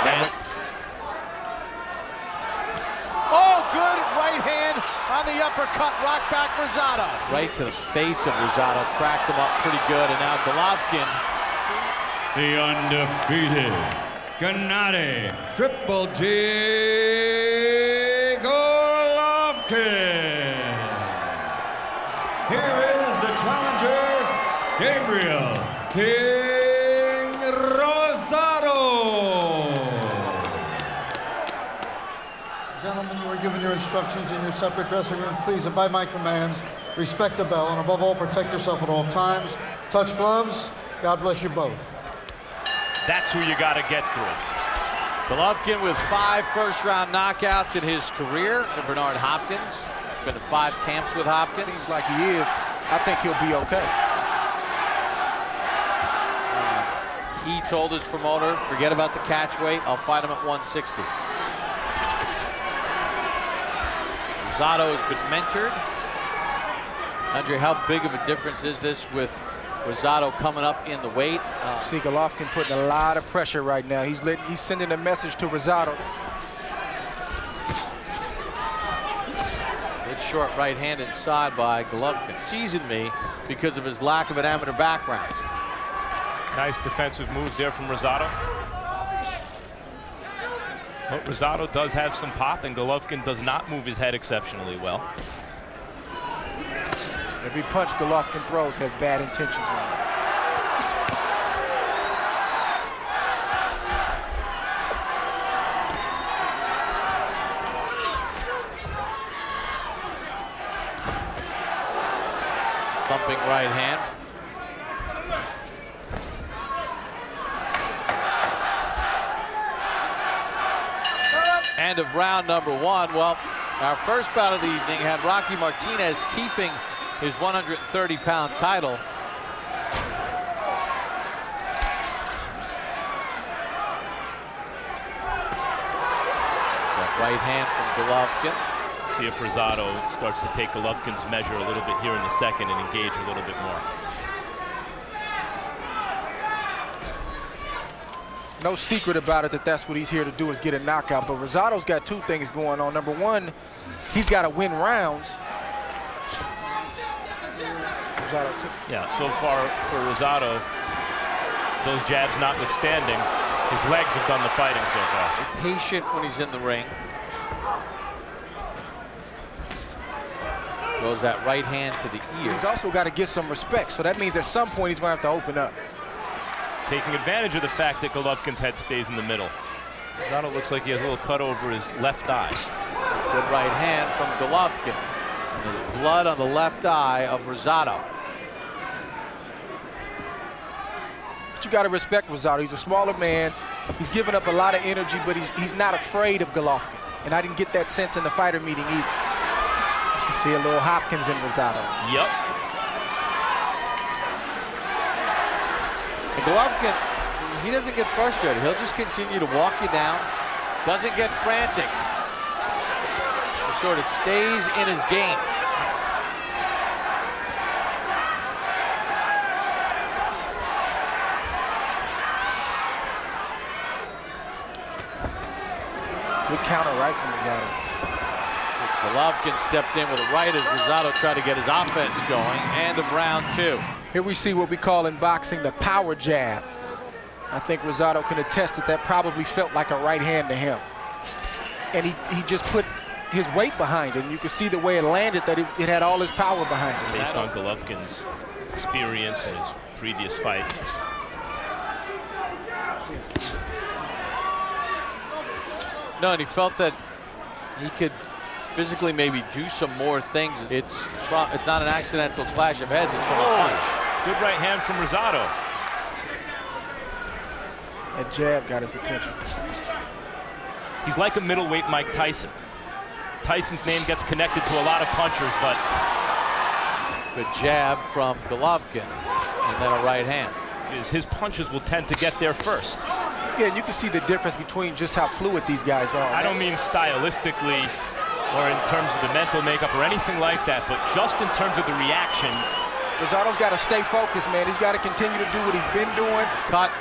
And oh, good right hand on the uppercut, rock back Rosado. Right to the face of Rosado, cracked him up pretty good, and now Golovkin. The undefeated Gennady Triple G Golovkin. Here is the challenger, Gabriel King Rosado. Gentlemen, you were given your instructions in your separate dressing room. Please abide my commands, respect the bell, and above all, protect yourself at all times. Touch gloves. God bless you both. That's who you got to get through. Golovkin with 5 first-round knockouts in his career. Bernard Hopkins, been to 5 camps with Hopkins. Seems like he is. I think he'll be okay. He told his promoter, forget about the catch weight, I'll fight him at 160. Rosado has been mentored. Andre, how big of a difference is this with Rosado coming up in the weight? See Golovkin putting a lot of pressure right now. He's sending a message to Rosado. Good short right hand inside by Golovkin. Seasoned me because of his lack of an amateur background. Nice defensive moves there from Rosado. But Rosado does have some pop, and Golovkin does not move his head exceptionally well. Every punch Golovkin throws has bad intentions on it. Thumping right hand. End of round number 1. Well, our first bout of the evening had Rocky Martinez keeping his 130-pound title. So right hand from Golovkin. See if Rosado starts to take Golovkin's measure a little bit here in the second and engage a little bit more. No secret about it that that's what he's here to do, is get a knockout. But Rosado's got 2 things going on. Number 1, he's got to win rounds. Yeah, so far for Rosado, those jabs notwithstanding, his legs have done the fighting so far. Patient when he's in the ring. Goes that right hand to the ear. He's also got to get some respect, so that means at some point he's going to have to open up. Taking advantage of the fact that Golovkin's head stays in the middle. Rosado looks like he has a little cut over his left eye. Good right hand from Golovkin. And there's blood on the left eye of Rosado. But you got to respect Rosado. He's a smaller man. He's giving up a lot of energy, but he's not afraid of Golovkin. And I didn't get that sense in the fighter meeting either. You can see a little Hopkins in Rosado. Yep. And Golovkin, he doesn't get frustrated. He'll just continue to walk you down. Doesn't get frantic. He sort of stays in his game. Good counter right from Rosado. Golovkin stepped in with a right as Rosado tried to get his offense going. End of round 2. Here we see what we call in boxing the power jab. I think Rosado can attest that that probably felt like a right hand to him. And he just put his weight behind it. And you can see the way it landed, that it had all his power behind it. Based on Golovkin's experience and his previous fight. No, and he felt that he could physically maybe do some more things. It's not an accidental clash of heads, it's from a punch. Good right hand from Rosado. That jab got his attention. He's like a middleweight Mike Tyson. Tyson's name gets connected to a lot of punchers, but good jab from Golovkin, and then a right hand. His punches will tend to get there first. Yeah, and you can see the difference between just how fluid these guys are. I don't mean stylistically or in terms of the mental makeup or anything like that, but just in terms of the reaction. Rosado's got to stay focused, man. He's got to continue to do what he's been doing. Cut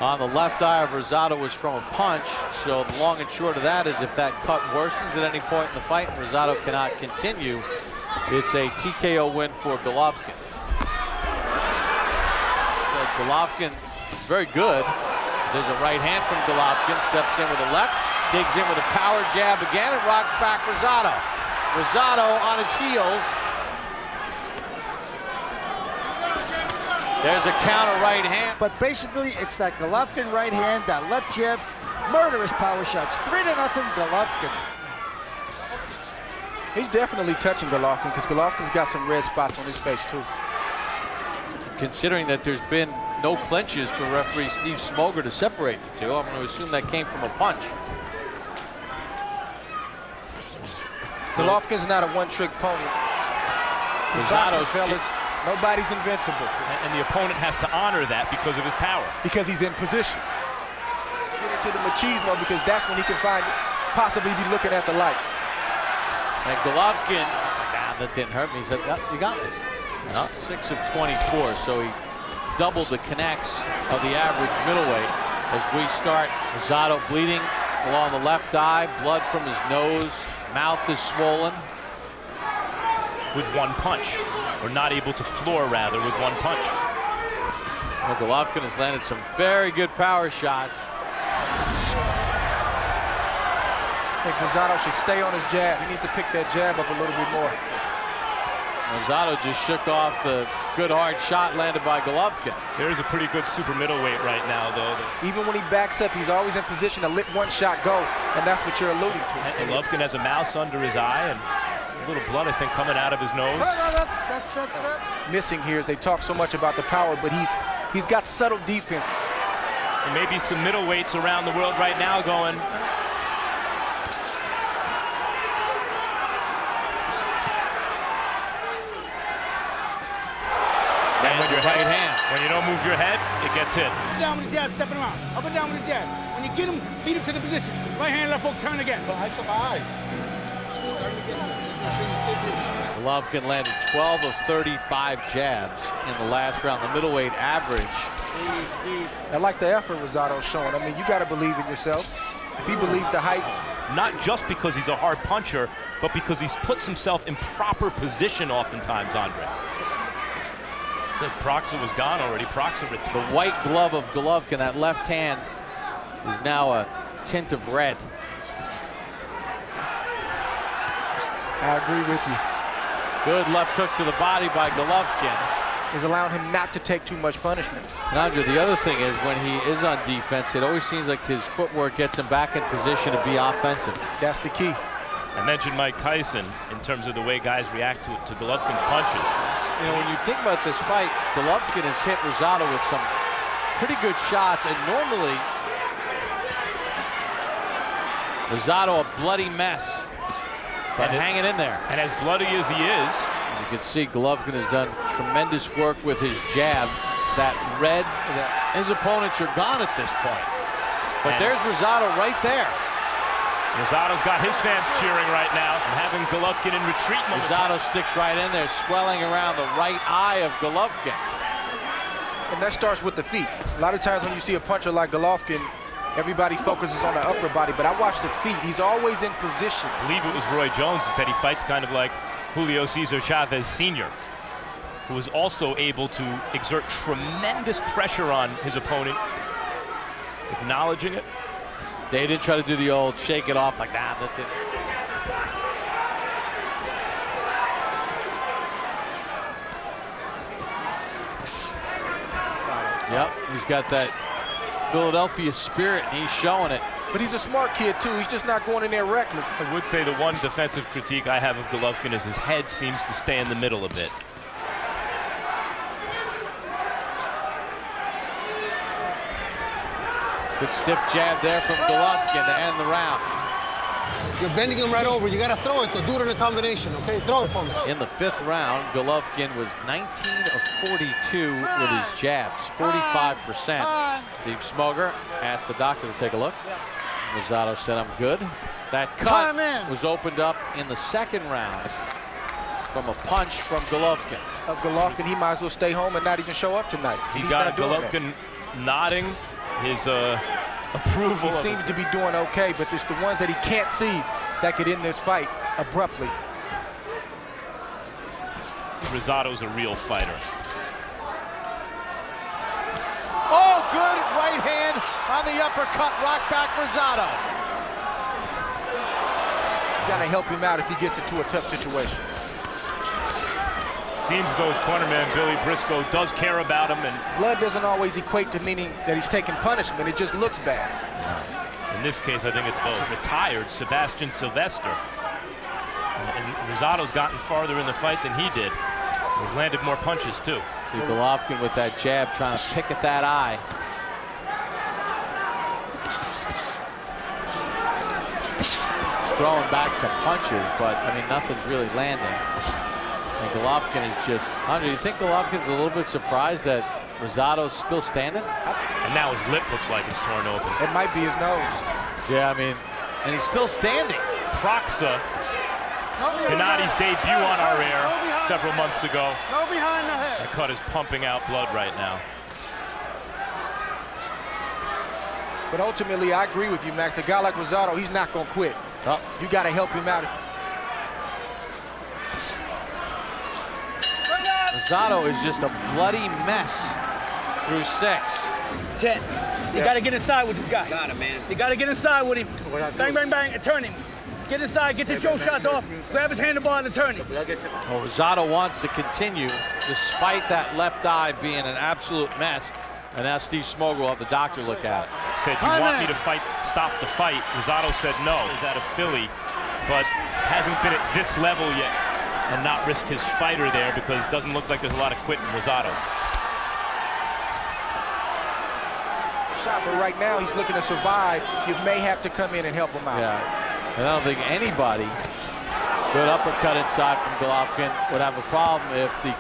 on the left eye of Rosado was from a punch. So the long and short of that is if that cut worsens at any point in the fight and Rosado cannot continue, it's a TKO win for Golovkin. So Golovkin is very good. There's a right hand from Golovkin, steps in with a left, digs in with a power jab again, and rocks back Rosado. Rosado on his heels. There's a counter right hand. But basically, it's that Golovkin right hand, that left jab, murderous power shots. 3-0 Golovkin. He's definitely touching Golovkin because Golovkin's got some red spots on his face too. Considering that there's been no clinches for referee Steve Smoger to separate the two, I'm going to assume that came from a punch. Golovkin's not a one-trick pony. Rosado's fellas. Nobody's invincible. And the opponent has to honor that because of his power. Because he's in position. Get into the machismo because that's when he can possibly be looking at the lights. And Golovkin, that didn't hurt me. He said, yep, you got me. 6 of 24, so he doubled the connects of the average middleweight. As we start, Rosado bleeding along the left eye, blood from his nose, mouth is swollen. With one punch, or not able to floor rather with one punch. Well, Golovkin has landed some very good power shots. I think Rosado should stay on his jab. He needs to pick that jab up a little bit more. Rosado just shook off the good hard shot landed by Golovkin. There's a pretty good super middleweight right now, though. Even when he backs up, he's always in position to let one shot go, and that's what you're alluding to. And Golovkin has a mouse under his eye, and a little blood, I think, coming out of his nose. Missing here is they talk so much about the power, but he's got subtle defense. And maybe some middleweights around the world right now going, when you don't move your head, it gets hit. Down with the jab, stepping around. Up and down with the jab. When you get him, beat him to the position. Right hand, left hook, turn again. Golovkin landed 12 of 35 jabs in the last round. The middleweight average. I like the effort Rosado's showing. I mean, you got to believe in yourself. If he believes the hype. Not just because he's a hard puncher, but because he's puts himself in proper position oftentimes, Andre. Said Proxa was gone already. Proxa retired. The white glove of Golovkin, that left hand, is now a tint of red. I agree with you. Good left hook to the body by Golovkin. Is allowing him not to take too much punishment. And Andre, the other thing is when he is on defense, it always seems like his footwork gets him back in position to be offensive. That's the key. I mentioned Mike Tyson in terms of the way guys react to Golovkin's punches. You know, when you think about this fight, Golovkin has hit Rosado with some pretty good shots, and normally Rosado a bloody mess, but hanging in there. And as bloody as he is, you can see Golovkin has done tremendous work with his jab. That red, his opponents are gone at this point. But there's Rosado right there. Rosado's got his fans cheering right now and having Golovkin in retreat. Rosado sticks right in there, swelling around the right eye of Golovkin. And that starts with the feet. A lot of times when you see a puncher like Golovkin, everybody focuses on the upper body, but I watch the feet. He's always in position. I believe it was Roy Jones who said he fights kind of like Julio Cesar Chavez Sr., who was also able to exert tremendous pressure on his opponent, acknowledging it. They didn't try to do the old shake it off like that. That didn't. Yep, he's got that Philadelphia spirit, and he's showing it. But he's a smart kid, too. He's just not going in there reckless. I would say the one defensive critique I have of Golovkin is his head seems to stay in the middle a bit. Good stiff jab there from Golovkin to end the round. You're bending him right over. You got to throw it, though. Do it in a combination, okay? Throw it for me. In the 5th round, Golovkin was 19 of 42 with his jabs, 45%. Steve Smoger asked the doctor to take a look. Rosado said, I'm good. That cut was opened up in the 2nd round from a punch from Golovkin. Of Golovkin, he might as well stay home and not even show up tonight. He got Golovkin nodding, his approval. He seems to be doing okay, but it's the ones that he can't see that could end this fight abruptly. Rosado's a real fighter. Oh, good right hand on the uppercut. Rock back Rosado. You gotta help him out if he gets into a tough situation. Seems as though his cornerman, Billy Briscoe, does care about him. And blood doesn't always equate to meaning that he's taking punishment. It just looks bad. In this case, I think it's both. Retired Sebastian Sylvester. And Rosado's gotten farther in the fight than he did. He's landed more punches, too. See Golovkin with that jab trying to pick at that eye. He's throwing back some punches, but, I mean, nothing's really landing. And Golovkin is just, Andre, you think Golovkin's a little bit surprised that Rosado's still standing? And now his lip looks like it's torn open. It might be his nose. Yeah, I mean, and he's still standing. Proxa, Gennady's debut on our air several months ago. Go behind the head. That cut is pumping out blood right now. But ultimately, I agree with you, Max. A guy like Rosado, he's not going to quit. Oh. You got to help him out. Rosado is just a bloody mess through 6. 10. You got to get inside with this guy. Got him, man. You got to get inside with him. Bang, bang, bang, and turn him. Get inside, get your jaw shots off, grab his handlebar and turn him. Well, Rosado wants to continue despite that left eye being an absolute mess. And now Steve Smoger will have the doctor look at it. Said, you want me to fight, stop the fight? Rosado said no. He's out of Philly, but hasn't been at this level yet and not risk his fighter there because it doesn't look like there's a lot of quit in Rosado. But right now, he's looking to survive. You may have to come in and help him out. Yeah. I don't think anybody, good uppercut inside from Golovkin, would have a problem if the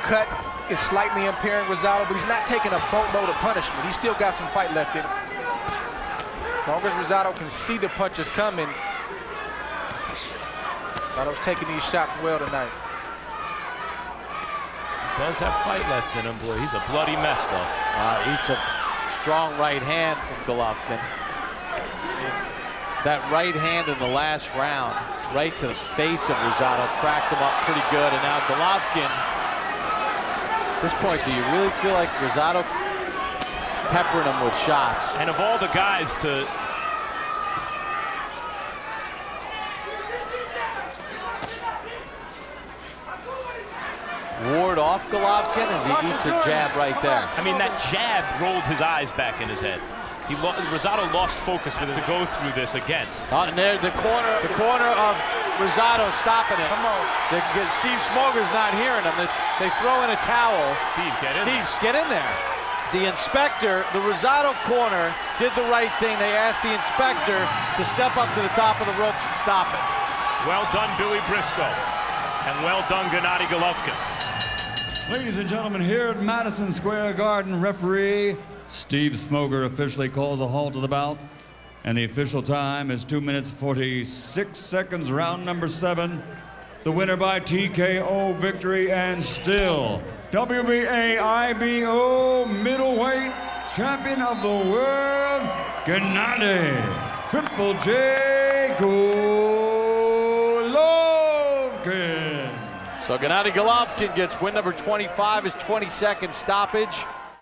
cut is slightly impairing Rosado, but he's not taking a boatload of punishment. He's still got some fight left in him. As long as Rosado can see the punches coming, Rosado's taking these shots well tonight. He does have fight left in him, boy. He's a bloody mess, though. Eats a strong right hand from Golovkin. That right hand in the last round, right to the face of Rosado, cracked him up pretty good. And now Golovkin, at this point, do you really feel like Rosado peppering him with shots? And of all the guys to ward off Golovkin as he eats a jab right there. I mean, that jab rolled his eyes back in his head. Rosado lost focus with it to go through this against. And there, the corner of Rosado stopping it. Come on. Steve Smoger's not hearing him. They throw in a towel. Steve, get in there. Get in there. The inspector, the Rosado corner, did the right thing. They asked the inspector to step up to the top of the ropes and stop it. Well done, Billy Briscoe. And well done, Gennady Golovkin. Ladies and gentlemen, here at Madison Square Garden, referee Steve Smoger officially calls a halt to the bout. And the official time is 2 minutes 46 seconds, round number 7. The winner by TKO victory and still WBA IBO middleweight champion of the world, Gennady Triple J Golovkin. So Gennady Golovkin gets win number 25, his 22nd stoppage.